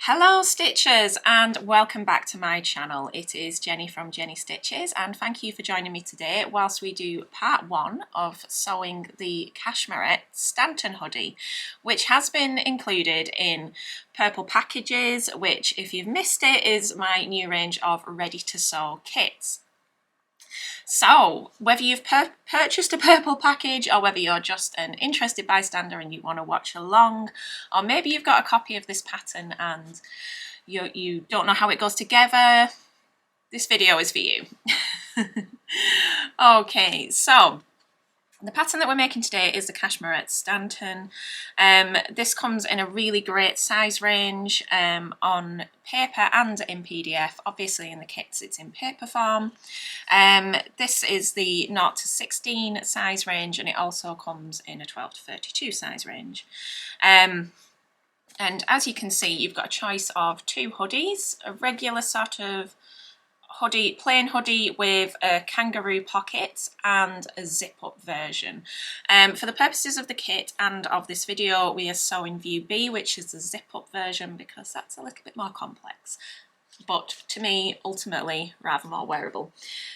Hello Stitchers and welcome back to my channel. It is Jenny from Jenny Stitches and thank you for joining me today whilst we do part one of sewing the Cashmerette Stanton Hoodie, which has been included in purple packages, which if you've missed it is my new range of ready to sew kits. So whether you've purchased a purple package or whether you're just an interested bystander and you want to watch along, or maybe you've got a copy of this pattern and you don't know how it goes together, this video is for you. Okay, so the pattern that we're making today is the Cashmerette Stanton. This comes in a really great size range on paper and in PDF. Obviously in the kits it's in paper form. This is the 0 to 16 size range and it also comes in a 12 to 32 size range. And as you can see, you've got a choice of two hoodies, a regular sort of hoodie, plain hoodie with a kangaroo pocket and a zip up version. For the purposes of the kit and of this video, we are sewing view B, which is the zip up version because that's a little bit more complex, but to me ultimately rather more wearable.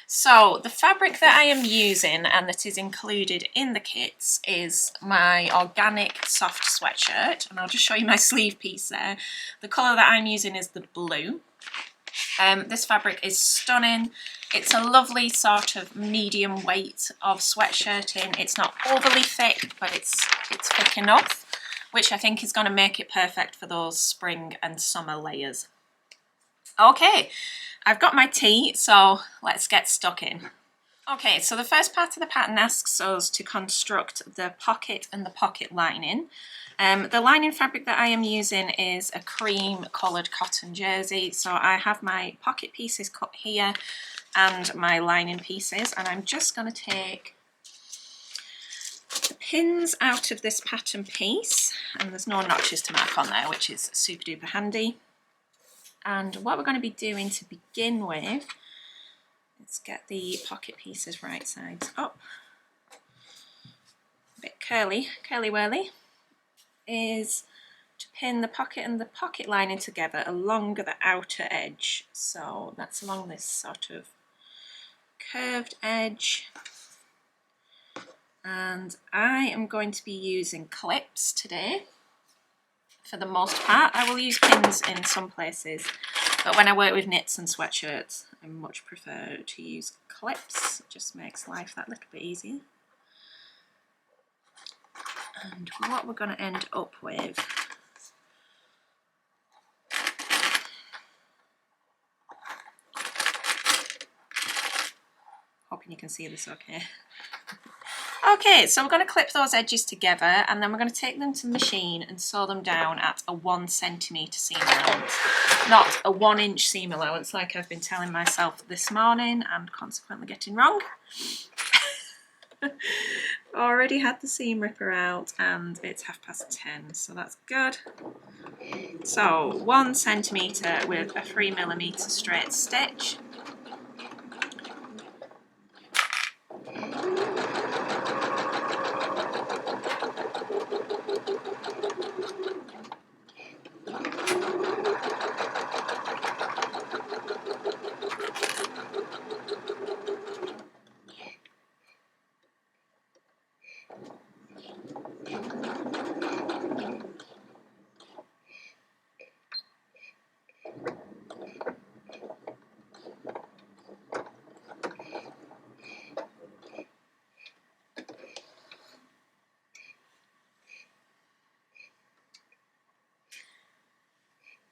So the fabric that I am using and that is included in the kits is my organic soft sweatshirt, and I'll just show you my sleeve piece there. The colour that I'm using is the blue. This fabric is stunning. It's a lovely sort of medium weight of sweatshirting. It's not overly thick, but it's thick enough, which I think is going to make it perfect for those spring and summer layers. Okay, I've got my tea, so let's get stuck in. Okay, so the first part of the pattern asks us to construct the pocket and the pocket lining. The lining fabric that I am using is a cream coloured cotton jersey, so I have my pocket pieces cut here and my lining pieces, and I'm just going to take the pins out of this pattern piece, and there's no notches to mark on there, which is super duper handy. And what we're going to be doing to begin with, let's get the pocket pieces right sides up, a bit curly whirly, is to pin the pocket and the pocket lining together along the outer edge. So that's along this sort of curved edge. And I am going to be using clips today. For the most part, I will use pins in some places, but when I work with knits and sweatshirts, I much prefer to use clips. It just makes life that little bit easier. And what we're going to end up with hoping you can see this okay. Okay, so we're going to clip those edges together and then we're going to take them to the machine and sew them down at a 1 centimetre seam allowance, not a 1 inch seam allowance like I've been telling myself this morning and consequently getting wrong. Already had the seam ripper out and it's 10:30, so that's good. So 1 centimetre with a 3mm straight stitch.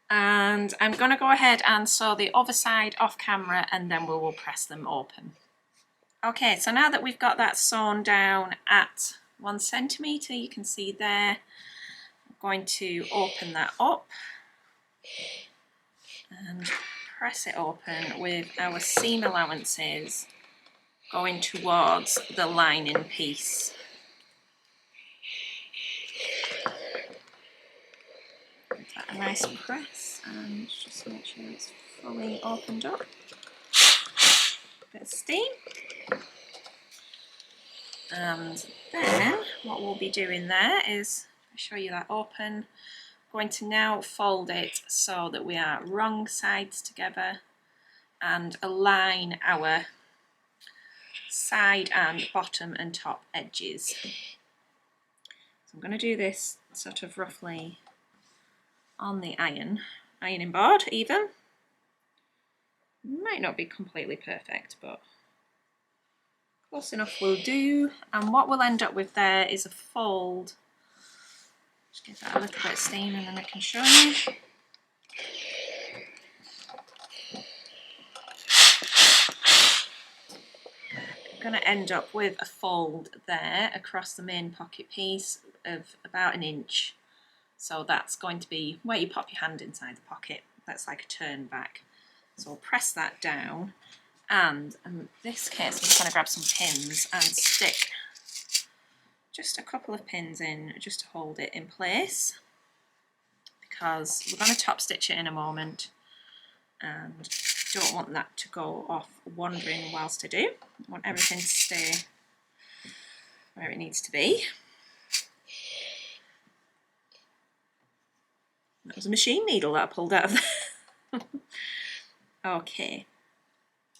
And I'm going to go ahead and sew the other side off camera and then we will press them open. Okay, so now that we've got that sewn down at 1 centimetre, you can see there, I'm going to open that up and press it open with our seam allowances going towards the lining piece. Give that a nice press and just make sure it's fully opened up. Bit of steam. And then what we'll be doing there is, I'll show you that open, going to now fold it so that we are wrong sides together and align our side and bottom and top edges. So I'm going to do this sort of roughly on the ironing board even. Might not be completely perfect, but close enough will do. And what we'll end up with there is a fold. Just give that a little bit of steam and then I can show you. I'm going to end up with a fold there across the main pocket piece of about 1 inch. So that's going to be where you pop your hand inside the pocket. That's like a turn back. So we'll press that down, and in this case I'm just going to grab some pins and stick just a couple of pins in just to hold it in place, because we're going to top stitch it in a moment and don't want that to go off wandering whilst I do. I want everything to stay where it needs to be. That was a machine needle that I pulled out of there. Okay,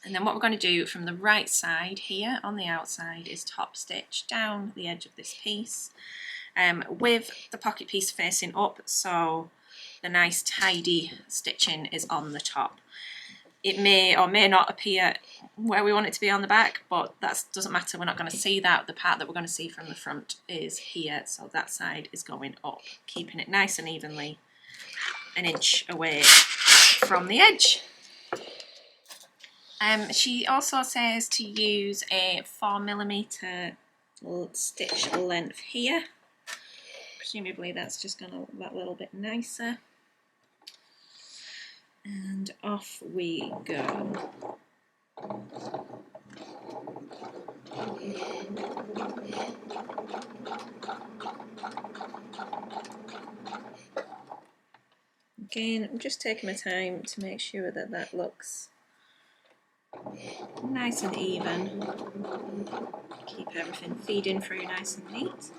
and then what we're going to do from the right side here on the outside is top stitch down the edge of this piece with the pocket piece facing up, so the nice tidy stitching is on the top. It may or may not appear where we want it to be on the back, but that doesn't matter, we're not going to see that. The part that we're going to see from the front is here, so that side is going up, keeping it nice and evenly 1 inch away from the edge. She also says to use a 4mm stitch length here. Presumably that's just going to look that little bit nicer. And off we go. Again, I'm just taking my time to make sure that that looks nice and even. Keep everything feeding through nice and neat.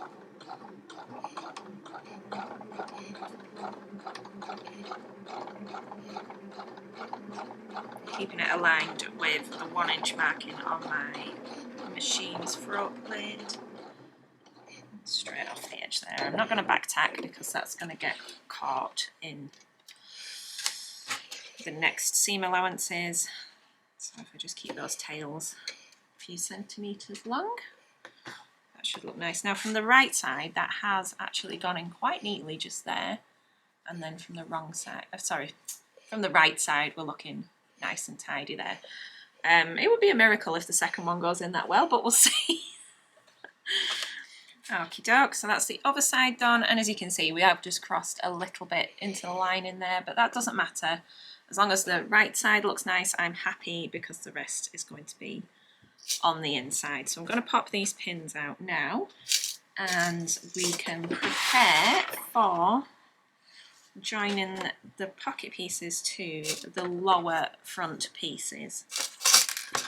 Keeping it aligned with the 1 inch marking on my machine's throat blade. Straight off the edge there. I'm not going to back tack because that's going to get caught in the next seam allowances. So if I just keep those tails a few centimetres long, that should look nice. Now from the right side, that has actually gone in quite neatly just there, and then from the wrong side, from the right side, we're looking nice and tidy there. It would be a miracle if the second one goes in that well, but we'll see. Okie doke, so that's the other side done, and as you can see we have just crossed a little bit into the line in there, but that doesn't matter. As long as the right side looks nice, I'm happy, because the rest is going to be on the inside. So I'm going to pop these pins out now, and we can prepare for joining the pocket pieces to the lower front pieces.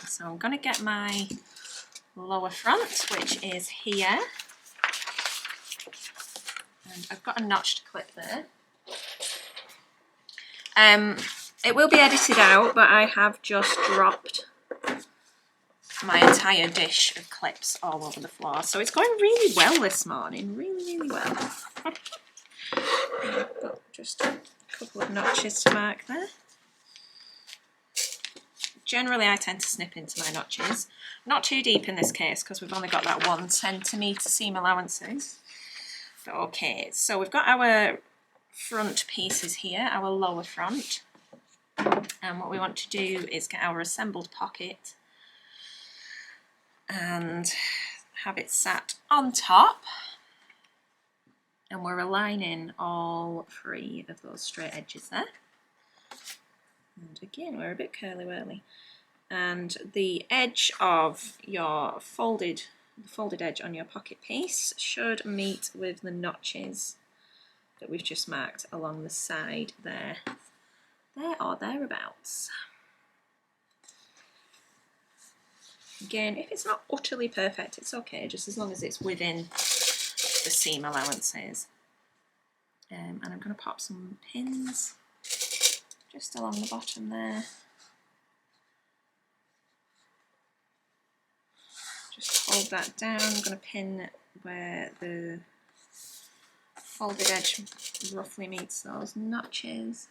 So I'm going to get my lower front, which is here. And I've got a notched clip there. It will be edited out, but I have just dropped my entire dish of clips all over the floor. So it's going really well this morning, really well. I've got just a couple of notches to mark there. Generally I tend to snip into my notches. Not too deep in this case because we've only got that 1 centimetre seam allowances. But okay, so we've got our front pieces here, our lower front. And what we want to do is get our assembled pocket and have it sat on top. And we're aligning all 3 of those straight edges there. And again, we're a bit curly-whirly. And the edge of your folded edge on your pocket piece should meet with the notches that we've just marked along the side there or thereabouts. Again, if it's not utterly perfect, it's okay, just as long as it's within the seam allowances. and I'm going to pop some pins just along the bottom there. Just hold that down. I'm going to pin where the folded edge roughly meets those notches.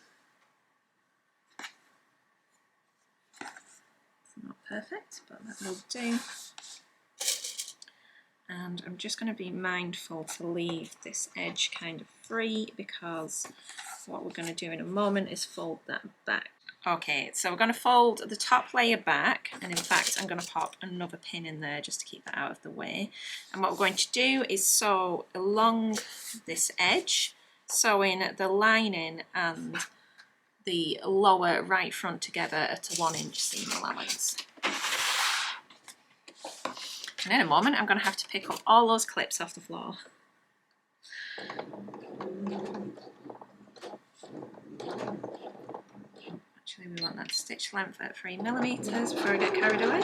It's not perfect, but that will do. And I'm just going to be mindful to leave this edge kind of free, because what we're going to do in a moment is fold that back. Okay, so we're going to fold the top layer back, and in fact I'm going to pop another pin in there just to keep that out of the way. And what we're going to do is sew along this edge, sewing the lining and the lower right front together at a 1 inch seam allowance. And in a moment I'm going to have to pick up all those clips off the floor. Actually, we want that stitch length at 3mm before I get carried away.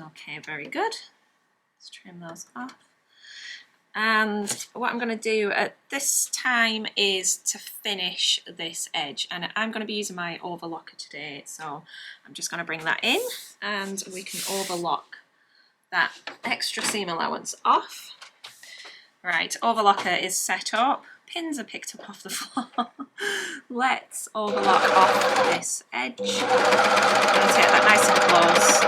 Okay, very good. Let's trim those off. And what I'm going to do at this time is to finish this edge, and I'm going to be using my overlocker today, so I'm just going to bring that in and we can overlock that extra seam allowance off. Right, overlocker is set up, pins are picked up off the floor. Let's overlock off this edge. I'm going to take that nice and close.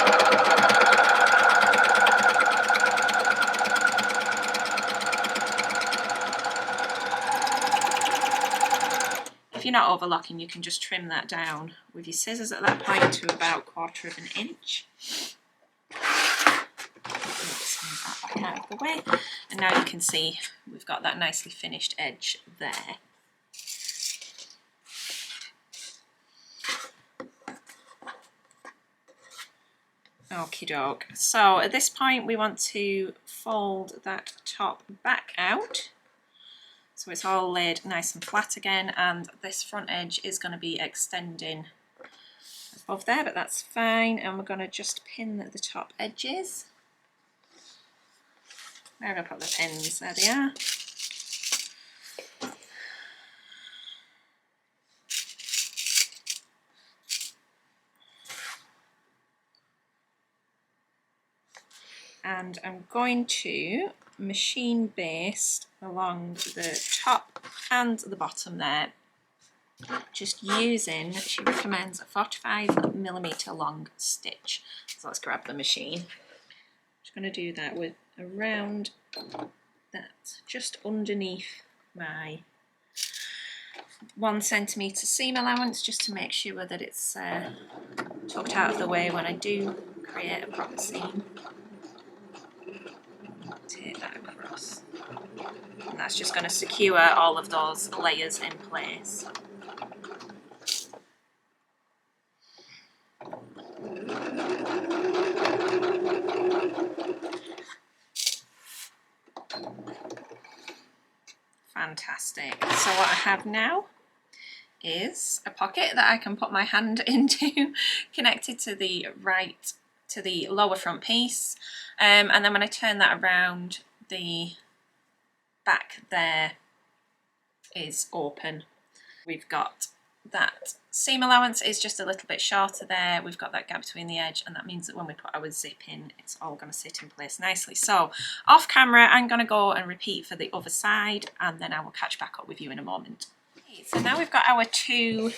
If you're not overlocking, you can just trim that down with your scissors at that point to about 1/4 inch. Let's move that back out of the way. And now you can see we've got that nicely finished edge there. Okie doke. So at this point we want to fold that top back out, so it's all laid nice and flat again, and this front edge is going to be extending above there, but that's fine. And we're going to just pin the top edges. Where have I put the pins? There they are. And I'm going to machine baste along the top and the bottom there, just using, she recommends, a 45mm long stitch. So let's grab the machine. Just going to do that with around that, just underneath my 1 centimetre seam allowance, just to make sure that it's tucked out of the way when I do create a proper seam. Take that across, and that's just going to secure all of those layers in place. Fantastic. So what I have now is a pocket that I can put my hand into, connected to the lower front piece, and then when I turn that around, the back there is open. We've got that seam allowance is just a little bit shorter there. We've got that gap between the edge, and that means that when we put our zip in, it's all going to sit in place nicely. So off camera, I'm going to go and repeat for the other side, and then I will catch back up with you in a moment. Okay, so now we've got our 2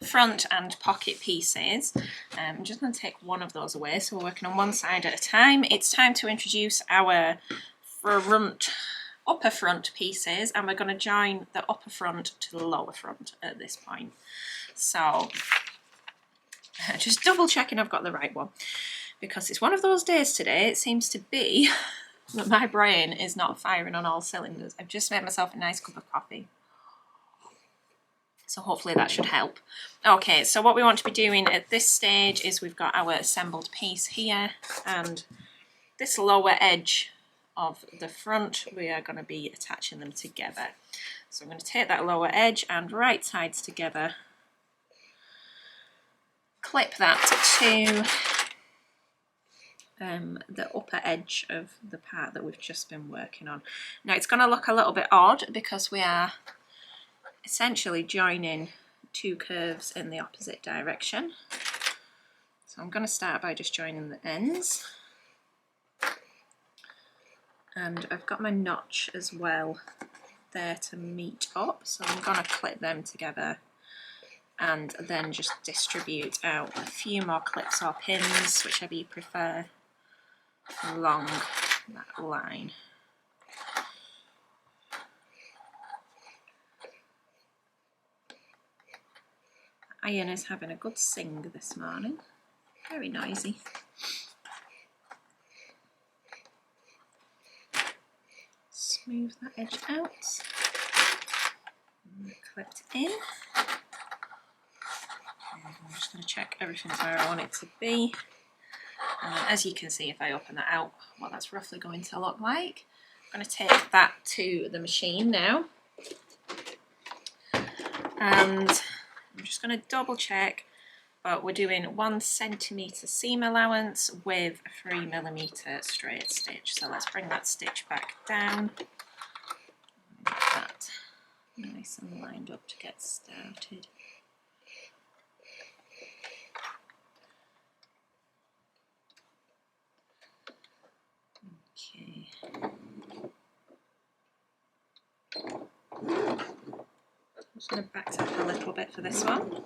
front and pocket pieces. I'm just going to take one of those away, so we're working on one side at a time. It's time to introduce our upper front pieces, and we're going to join the upper front to the lower front at this point. So just double checking I've got the right one, because it's one of those days today, it seems to be, that my brain is not firing on all cylinders. I've just made myself a nice cup of coffee. So hopefully that should help. Okay, so what we want to be doing at this stage is we've got our assembled piece here, and this lower edge of the front, we are going to be attaching them together. So I'm going to take that lower edge and right sides together, clip that to the upper edge of the part that we've just been working on. Now it's going to look a little bit odd because we are essentially joining two curves in the opposite direction. So I'm going to start by just joining the ends. And I've got my notch as well there to meet up, so I'm going to clip them together and then just distribute out a few more clips or pins, whichever you prefer, along that line. Iron is having a good sing this morning, very noisy. Smooth that edge out, clipped in. And I'm just going to check everything's where I want it to be. And as you can see, if I open that out, what that's roughly going to look like. I'm going to take that to the machine now. And I'm just going to double check, but we're doing 1 centimetre seam allowance with a 3mm straight stitch. So let's bring that stitch back down. Get that nice and lined up to get started. Okay. I'm just going to back up a little bit for this one.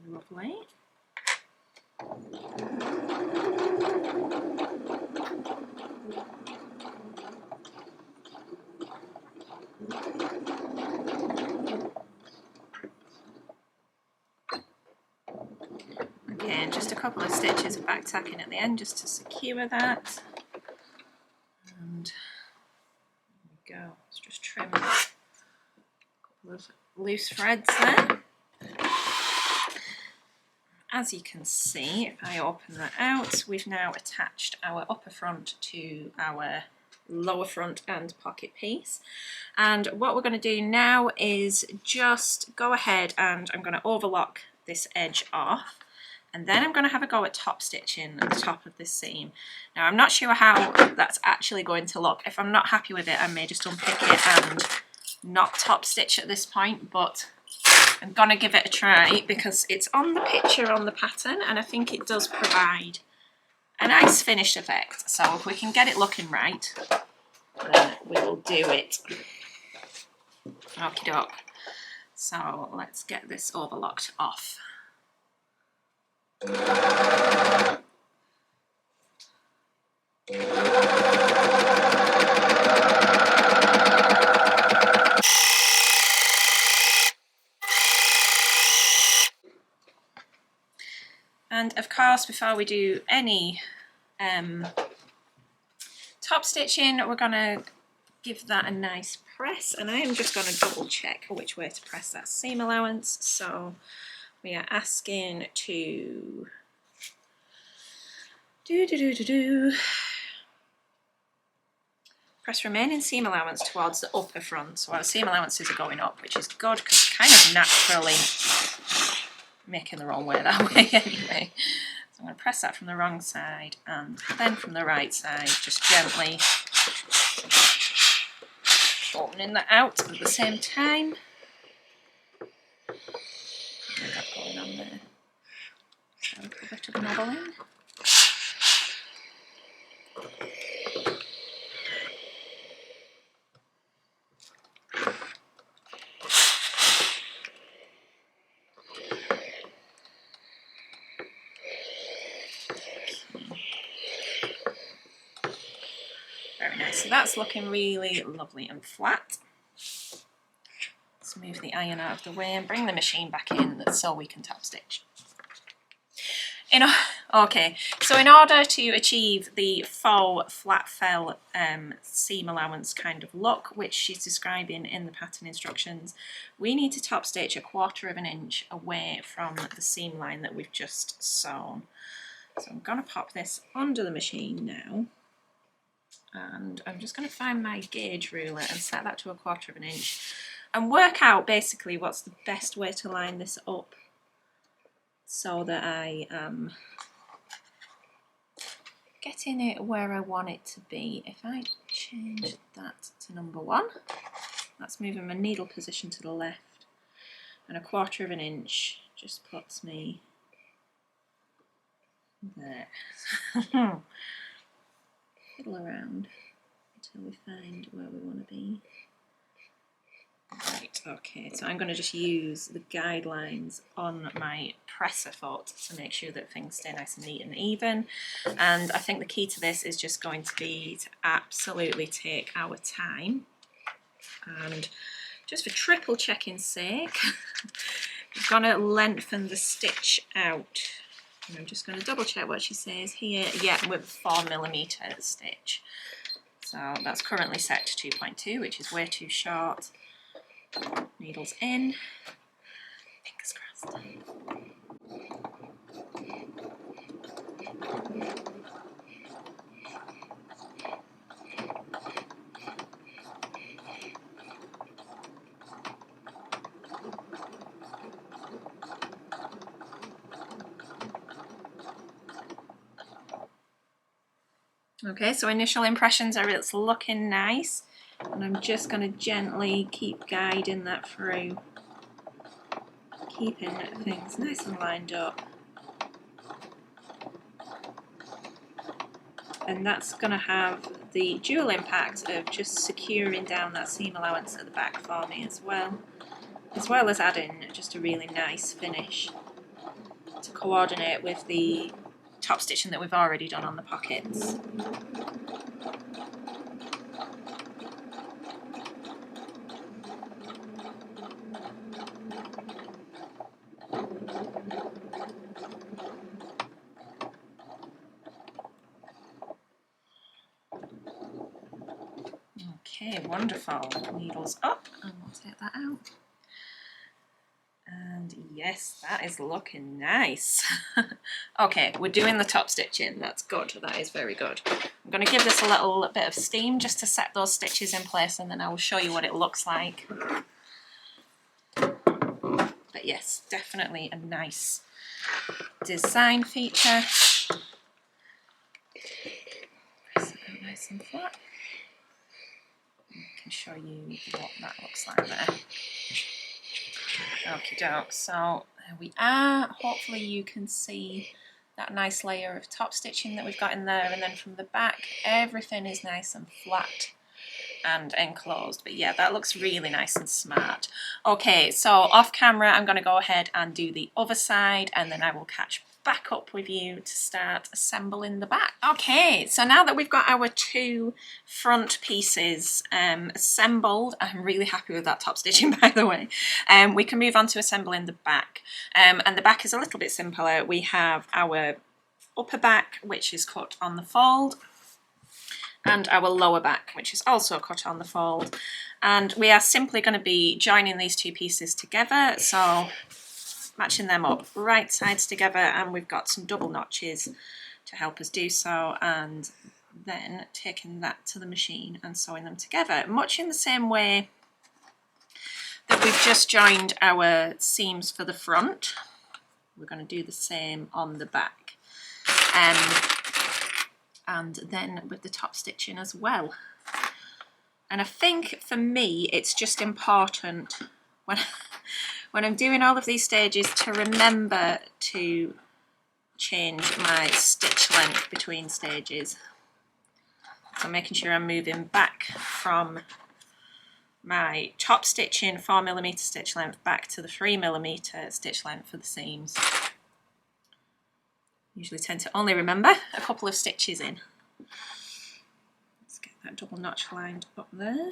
Lovely. Okay, and just a couple of stitches of back tacking at the end just to secure that. And there we go. Let's just trim a couple of loose threads there. As you can see, if I open that out, we've now attached our upper front to our lower front and pocket piece. And what we're going to do now is just go ahead and I'm going to overlock this edge off. And then I'm going to have a go at top stitching at the top of this seam. Now I'm not sure how that's actually going to look. If I'm not happy with it, I may just unpick it and not top stitch at this point, but I'm going to give it a try because it's on the picture on the pattern and I think it does provide a nice finished effect. So if we can get it looking right, then we will do it. Okie doke. So let's get this overlocked off. And of course, before we do any top stitching, we're going to give that a nice press, and I am just going to double check which way to press that seam allowance. So we are asking to press remaining seam allowance towards the upper front. So our seam allowances are going up, which is good because it's kind of naturally making the wrong way that way anyway. So I'm going to press that from the wrong side and then from the right side, just gently opening that out at the same time. What have I got going on there? A little bit of knobbling. Very nice. So that's looking really lovely and flat. Let's move the iron out of the way and bring the machine back in so we can top stitch. Okay, so in order to achieve the faux flat fell seam allowance kind of look, which she's describing in the pattern instructions, we need to top stitch 1/4 inch away from the seam line that we've just sewn. So I'm going to pop this under the machine now, and I'm just going to find my gauge ruler and set that to 1/4 inch and work out basically what's the best way to line this up so that I am getting it where I want it to be. If I change that to number 1, that's moving my needle position to the left, and 1/4 inch just puts me there. Fiddle around until we find where we want to be. Right, okay, so I'm going to just use the guidelines on my presser foot to make sure that things stay nice and neat and even. And I think the key to this is just going to be to absolutely take our time. And just for triple checking's sake, I'm going to lengthen the stitch out. And I'm just going to double check what she says here. Yeah, with 4mm stitch. So that's currently set to 2.2, which is way too short. Needles in, fingers crossed. Okay, so initial impressions are it's looking nice, and I'm just going to gently keep guiding that through, keeping things nice and lined up. And that's going to have the dual impact of just securing down that seam allowance at the back for me as well as adding just a really nice finish to coordinate with the top stitching that we've already done on the pockets. Okay, wonderful. Needles up, and we'll take that out. And yes, that is looking nice. Okay, we're doing the top stitching. That's good. That is very good. I'm going to give this a little bit of steam just to set those stitches in place, and then I will show you what it looks like. But yes, definitely a nice design feature. Press it out nice and flat. I can show you what that looks like there. Okie doke, so there we are. Hopefully you can see that nice layer of top stitching that we've got in there, and then from the back everything is nice and flat and enclosed. But yeah, that looks really nice and smart. Okay, so off camera I'm going to go ahead and do the other side, and then I will catch back up with you to start assembling the back. Okay, so now that we've got our two front pieces assembled, I'm really happy with that top stitching, by the way, we can move on to assembling the back. And the back is a little bit simpler. We have our upper back, which is cut on the fold, and our lower back, which is also cut on the fold, and we are simply going to be joining these two pieces together, so matching them up right sides together, and we've got some double notches to help us do so, and then taking that to the machine and sewing them together, much in the same way that we've just joined our seams for the front. We're going to do the same on the back, and then with the top stitching as well. And I think for me it's just important when I'm doing all of these stages to remember to change my stitch length between stages. So making sure I'm moving back from my top stitching 4mm stitch length back to the 3mm stitch length for the seams. Usually tend to only remember a couple of stitches in. Let's get that double notch lined up there.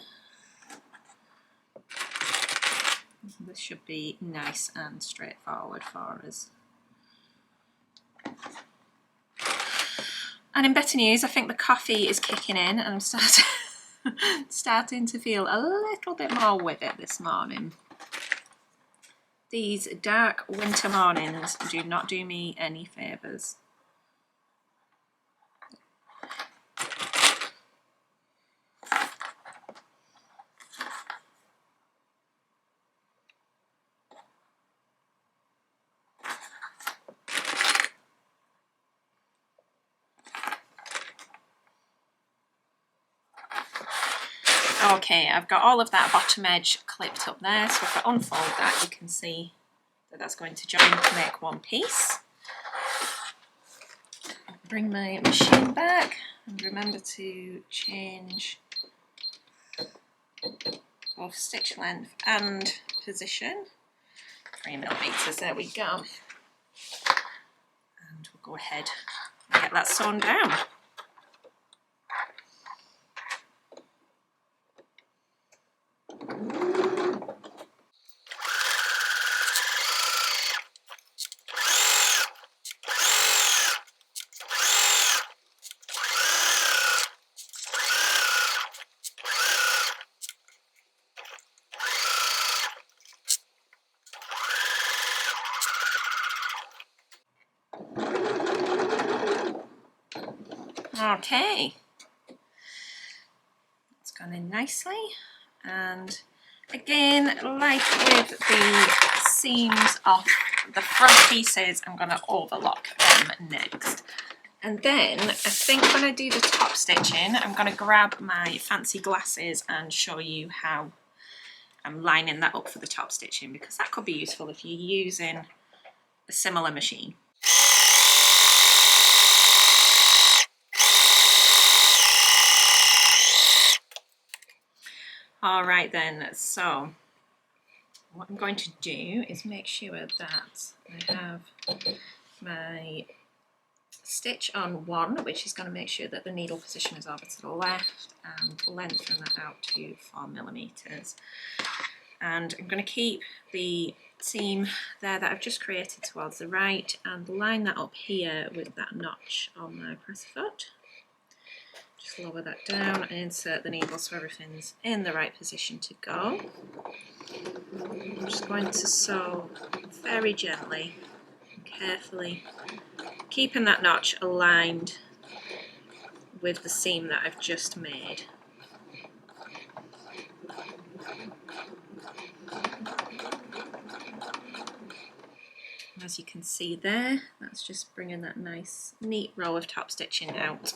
This should be nice and straightforward for us. And in better news, I think the coffee is kicking in and I'm starting to feel a little bit more with it this morning. These dark winter mornings do not do me any favours. Okay, I've got all of that bottom edge clipped up there, so if I unfold that, you can see that that's going to join to make one piece. Bring my machine back and remember to change both stitch length and position. 3mm, there we go. And we'll go ahead and get that sewn down. Okay, it's gone in nicely, and again, like with the seams off the front pieces, I'm going to overlock them next. And then I think when I do the top stitching, I'm going to grab my fancy glasses and show you how I'm lining that up for the top stitching, because that could be useful if you're using a similar machine. Alright then, so what I'm going to do is make sure that I have my stitch on 1, which is going to make sure that the needle position is over to the left, and lengthen that out to 4mm. And I'm going to keep the seam there that I've just created towards the right and line that up here with that notch on my presser foot. Just lower that down and insert the needle so everything's in the right position to go. I'm just going to sew very gently and carefully, keeping that notch aligned with the seam that I've just made. As you can see there, that's just bringing that nice neat row of top stitching out.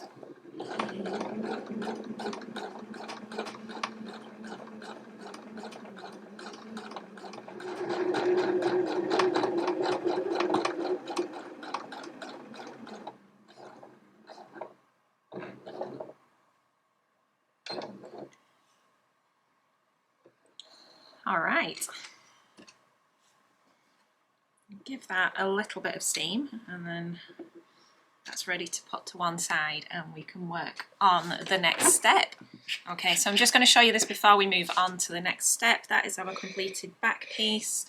All right. Give that a little bit of steam and then that's ready to put to one side and we can work on the next step. Okay, so I'm just going to show you this before we move on to the next step. That is our completed back piece.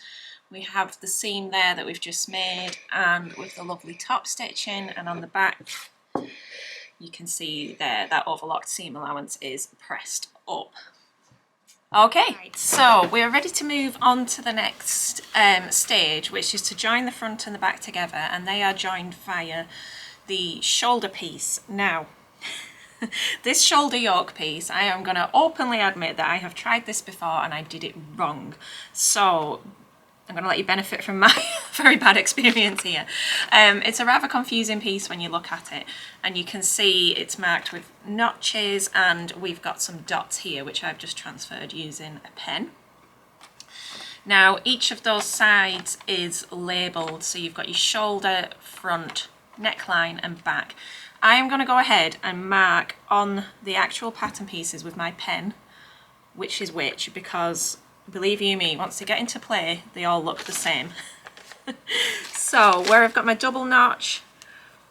We have the seam there that we've just made, and with the lovely top stitching, and on the back you can see there that overlocked seam allowance is pressed up. Okay, right, so we're ready to move on to the next stage, which is to join the front and the back together, and they are joined via the shoulder piece. Now, this shoulder yoke piece, I am going to openly admit that I have tried this before and I did it wrong. So I'm going to let you benefit from my very bad experience here. It's a rather confusing piece when you look at it, and you can see it's marked with notches, and we've got some dots here which I've just transferred using a pen. Now each of those sides is labelled, so you've got your shoulder, front, neckline and back. I am going to go ahead and mark on the actual pattern pieces with my pen which is which, because believe you me, once they get into play they all look the same. So where I've got my double notch,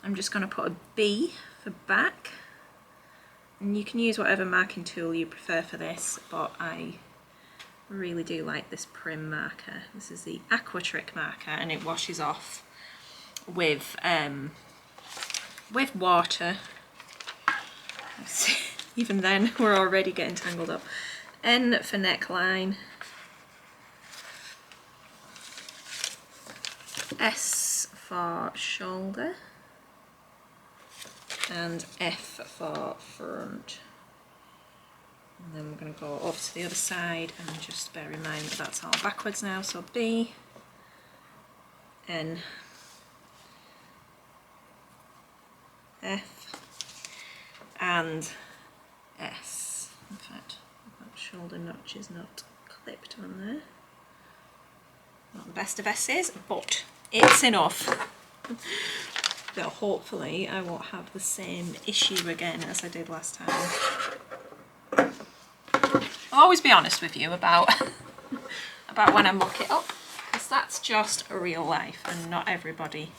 I'm just going to put a B for back, and you can use whatever marking tool you prefer for this, but I really do like this prim marker. This is the Aquatrick marker and it washes off with water Even then we're already getting tangled up. N for neckline, S for shoulder, and F for front. And then we're going to go over to the other side and just bear in mind that that's all backwards now. So B, N, F, and S. In fact, that shoulder notch is not clipped on there. Not the best of S's, but it's enough. But hopefully I won't have the same issue again as I did last time. I'll always be honest with you about when I muck it up, because that's just real life and not everybody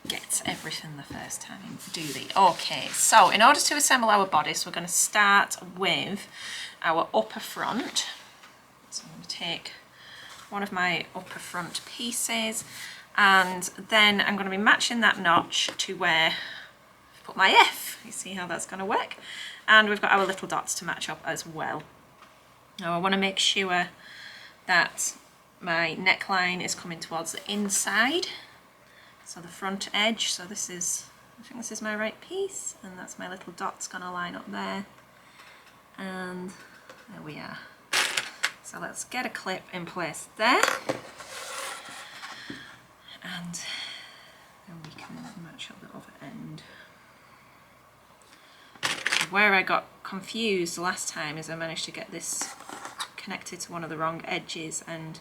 gets everything the first time, do they? Okay, so in order to assemble our bodice, we're going to start with our upper front. So I'm going to take one of my upper front pieces, and then I'm going to be matching that notch to where I've put my F. You see how that's going to work? And we've got our little dots to match up as well. Now I want to make sure that my neckline is coming towards the inside, so the front edge. So this is, I think this is my right piece, and that's my little dots going to line up there, and there we are. So let's get a clip in place there, and then we can match up the other end. Where I got confused last time is I managed to get this connected to one of the wrong edges, and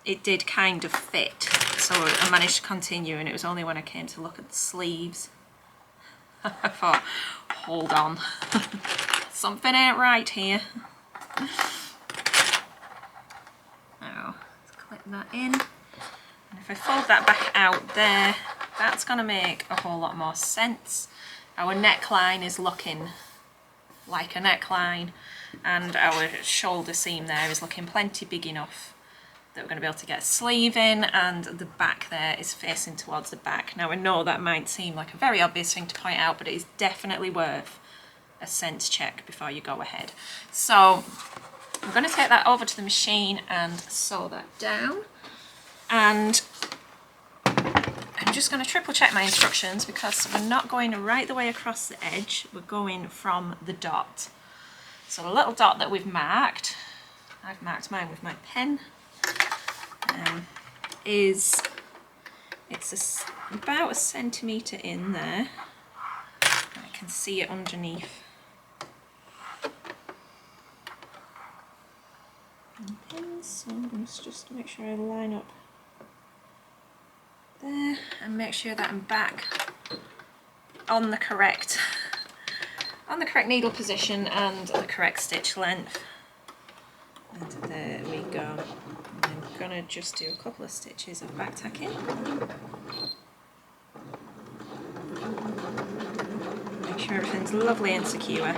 it did kind of fit, so I managed to continue, and it was only when I came to look at the sleeves I thought, hold on, something ain't right here. Now let's clip that in, and if I fold that back out there, that's going to make a whole lot more sense. Our neckline is looking like a neckline, and our shoulder seam there is looking plenty big enough that we're going to be able to get a sleeve in, and the back there is facing towards the back. Now I know that might seem like a very obvious thing to point out, but it is definitely worth a sense check before you go ahead. So I'm going to take that over to the machine and sew that down, and I'm just going to triple check my instructions because we're not going right the way across the edge, we're going from the dot. So the little dot that we've marked, I've marked mine with my pen, it's about 1 centimetre in there. I can see it underneath. So I'm going to just make sure I line up there and make sure that I'm back on the correct needle position and the correct stitch length. And there we go. I'm going to just do a couple of stitches of back tacking. Make sure everything's lovely and secure.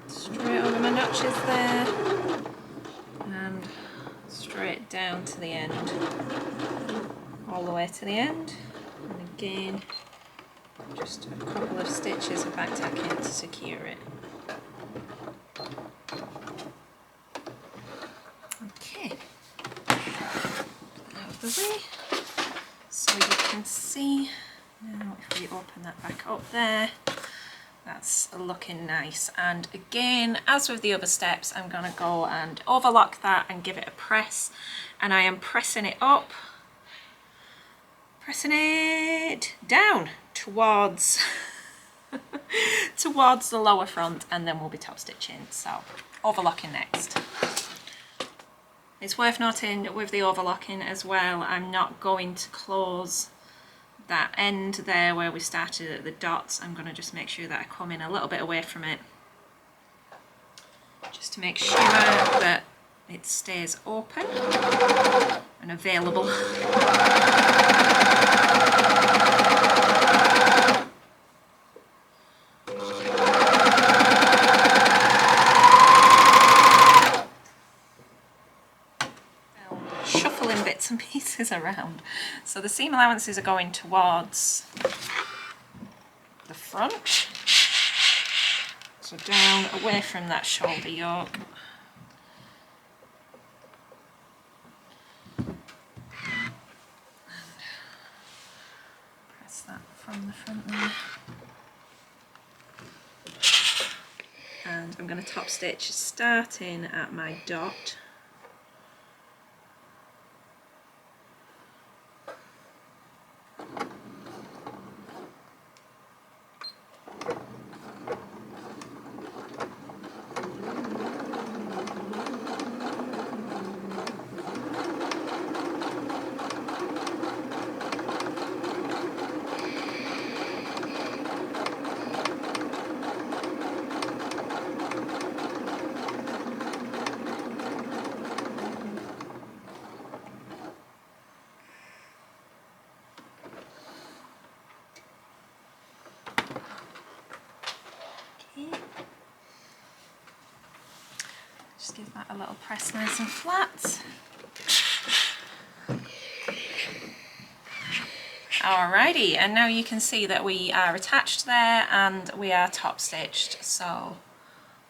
Straight over my notches there, and straight down to the end, all the way to the end, and again just a couple of stitches of back tacking to secure it. Okay, put that out of the way so you can see. Now if we open that back up there, that's looking nice. And again, as with the other steps, I'm going to go and overlock that and give it a press, and I am pressing it up, pressing it down towards towards the lower front, and then we'll be top stitching. So overlocking next. It's worth noting with the overlocking as well, I'm not going to close that end there where we started at the dots. I'm going to just make sure that I come in a little bit away from it, just to make sure that it stays open and available. Shuffling bits and pieces around. So the seam allowances are going towards the front. So down away from that shoulder yoke. Press that from the front there. And I'm going to top stitch starting at my dot. Just give that a little press nice and flat. Alrighty, and now you can see that we are attached there and we are top stitched, so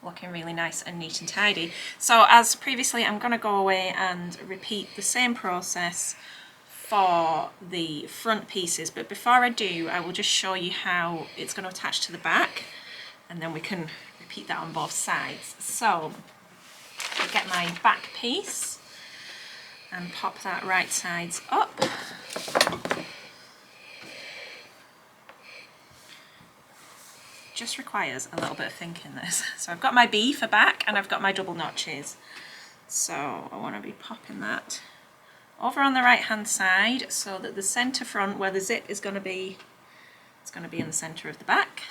looking really nice and neat and tidy. So as previously, I'm going to go away and repeat the same process for the front pieces, but before I do, I will just show you how it's going to attach to the back, and then we can repeat that on both sides. So I'll get my back piece and pop that right sides up. Just requires a little bit of thinking, this. So I've got my B for back and I've got my double notches. So I want to be popping that over on the right hand side so that the centre front where the zip is going to be, it's going to be in the centre of the back.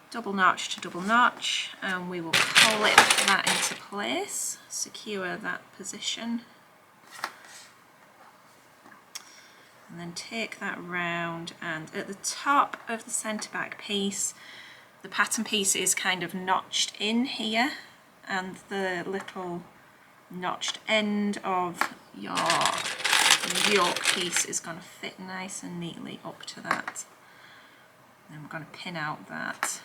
Double notch to double notch, and we will clip that into place, secure that position, and then take that round, and at the top of the centre back piece, the pattern piece is kind of notched in here, and the little notched end of your yoke piece is going to fit nice and neatly up to that. And then we're going to pin out that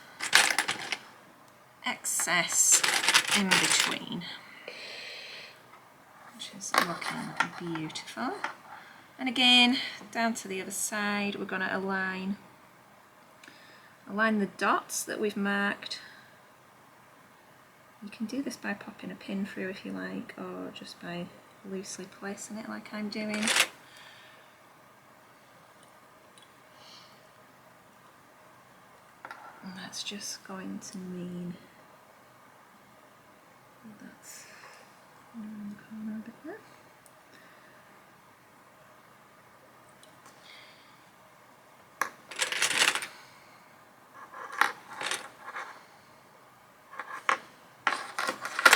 excess in between, which is looking beautiful. And again, down to the other side, we're going to align the dots that we've marked. You can do this by popping a pin through if you like, or just by loosely placing it like I'm doing. And that's just going to mean that's in the corner a bit there.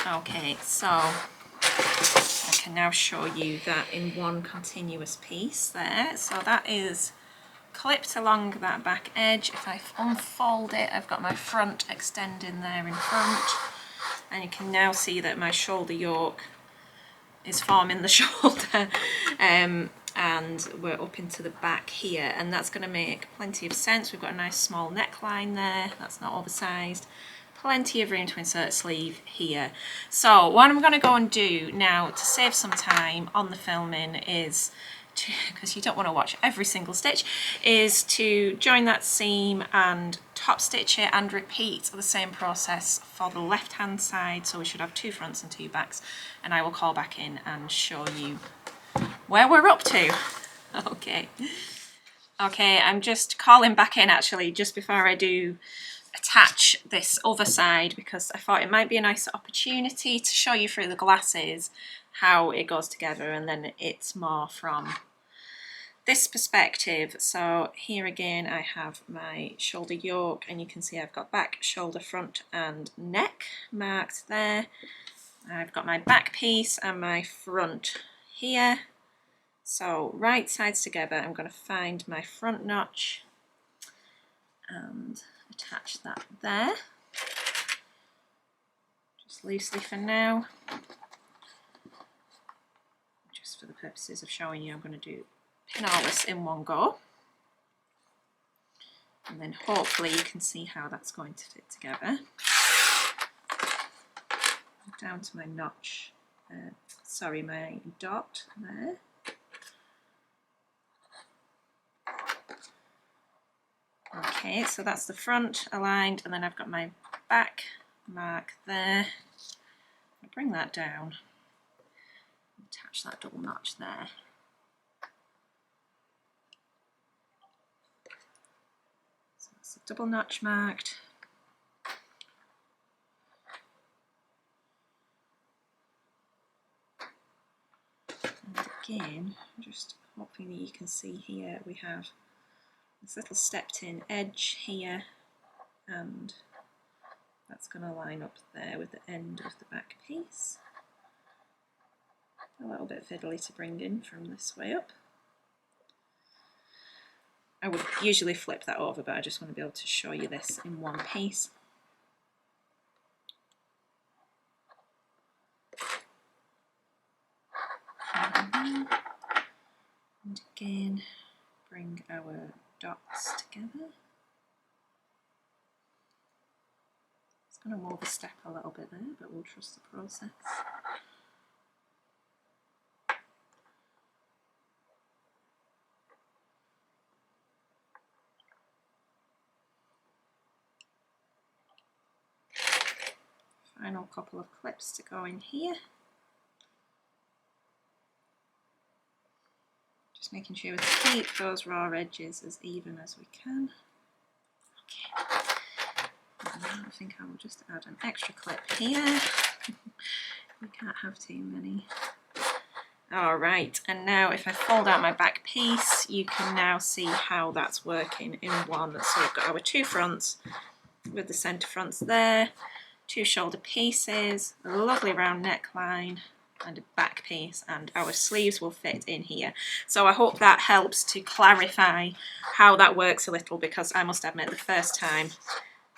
Okay, so I can now show you that in one continuous piece there. So that is clipped along that back edge. If I unfold it, I've got my front extending there in front, and you can now see that my shoulder yoke is forming the shoulder, and we're up into the back here, and that's going to make plenty of sense. We've got a nice small neckline there, that's not oversized. Plenty of room to insert a sleeve here. So what I'm going to go and do now to save some time on the filming is, because you don't want to watch every single stitch, is to join that seam and top stitch it and repeat the same process for the left hand side. So we should have 2 fronts and 2 backs, and I will call back in and show you where we're up to. Okay, I'm just calling back in actually just before I do attach this other side, because I thought it might be a nice opportunity to show you through the glasses how it goes together, and then it's more from this perspective. So here again I have my shoulder yoke, and you can see I've got back, shoulder, front and neck marked there. I've got my back piece and my front here. So right sides together, I'm going to find my front notch and attach that there, just loosely for now. Just for the purposes of showing you, I'm going to do pin all this in one go, and then hopefully you can see how that's going to fit together. Down to my notch, sorry, my dot there. Okay, so that's the front aligned, and then I've got my back mark there. I'll bring that down, attach that double notch there. So that's a double notch marked. And again, just hoping that you can see here, we have this little stepped in edge here, and that's going to line up there with the end of the back piece. A little bit fiddly to bring in from this way up. I would usually flip that over, but I just want to be able to show you this in one piece. And again, bring our dots together. It's going to overstep a little bit there, but we'll trust the process. Final couple of clips to go in here. Just making sure we keep those raw edges as even as we can. Okay. And now I think I will just add an extra clip here. We can't have too many. Alright, and now if I fold out my back piece, you can now see how that's working in one. So we've got our two fronts with the centre fronts there, two shoulder pieces, a lovely round neckline, and a back piece, and our sleeves will fit in here. So I hope that helps to clarify how that works a little, because I must admit the first time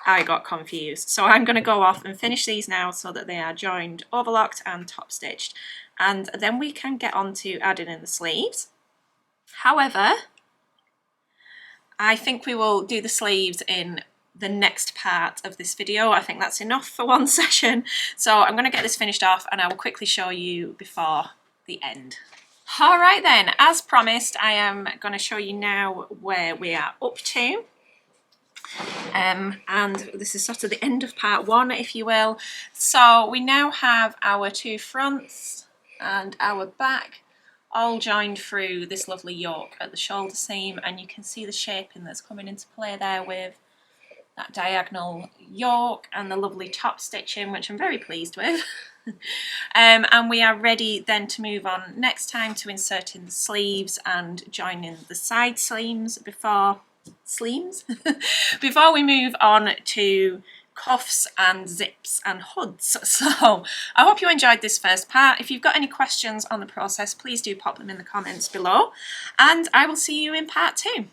I got confused. So I'm going to go off and finish these now so that they are joined, overlocked and top stitched, and then we can get on to adding in the sleeves. However, I think we will do the sleeves in the next part of this video. I think that's enough for one session. So I'm going to get this finished off and I will quickly show you before the end. Alright then, as promised, I am going to show you now where we are up to. And this is sort of the end of part one, if you will. So we now have our two fronts and our back all joined through this lovely yoke at the shoulder seam, and you can see the shaping that's coming into play there with that diagonal yoke and the lovely top stitching, which I'm very pleased with. And we are ready then to move on next time to inserting the sleeves and joining the side seams before we move on to cuffs and zips and hoods. So I hope you enjoyed this first part. If you've got any questions on the process, please do pop them in the comments below, and I will see you in part two.